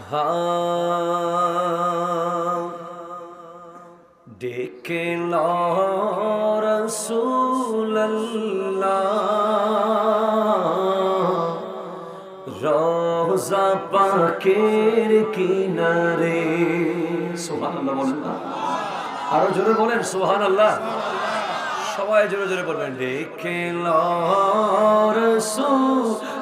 হা ডেকে রাসূলুল্লাহ রওজা পাকের কিনারে। সুবহানাল্লাহ বলেন না, আরো জোরে বলেন সুবহানাল্লাহ। সবাই জোরে জোরে বলবেন। ডেকে রাসূলুল্লাহ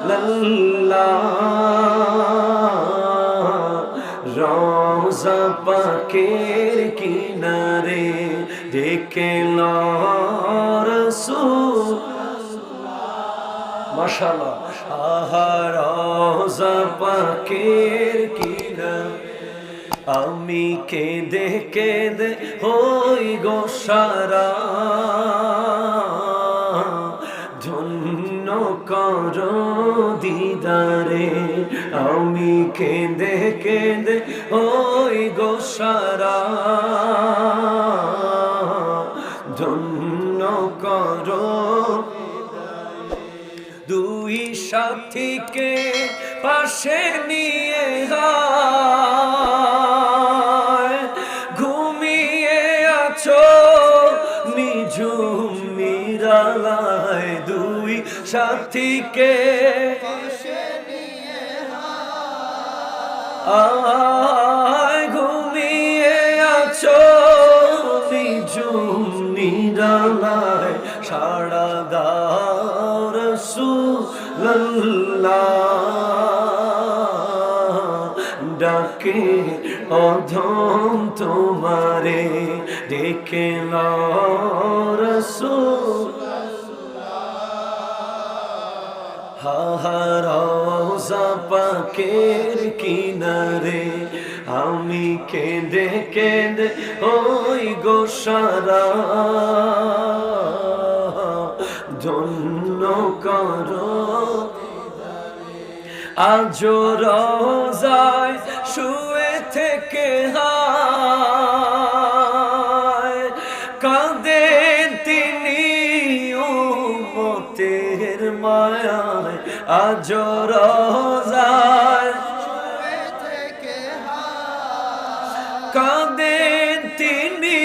রওজা পাকের কিনারে, ডেকে রাসূল। মাশাআল্লাহ। আহা রওজা পাকের কিনারে আমি কেঁদে কেঁদে হই গো সারা, ধন্য কর দিদারে। আমি কেঁদে কেঁদে হই গো সারা, ধন্য কর। দুই সাথীকে পাশে নিয়ে ঘুমিয়ে আছো নিঝুম নিরালায়। দুই সাথীকে পাশে নিয়ে ঘুমিয়ে আছো নিঝুম নিরালায়। সাড়া দাও রাসূলুল্লাহ ডাকে অধম তোমারে, ডেকে রাসূলুল্লাহ। হা রওজা পাকের কিনারে আমি কেঁদে কেঁদে ওই গো সারা, ধন্য কর। আজ রওজায় শুয়ে থেকে কাঁদেন তিনি উম্মতের মায়ায়। আজ রওজায় শুয়ে থেকে কাঁদেন তিনি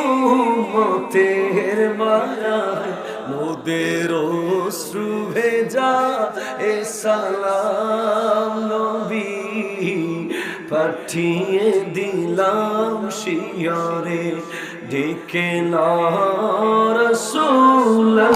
উম্মতের মায়ায়। মোদের অশ্রু ভেজা এ সালাম নবী পাঠিয়ে দিলাম শিয়রে, ডেকে রাসূলুল্লাহ।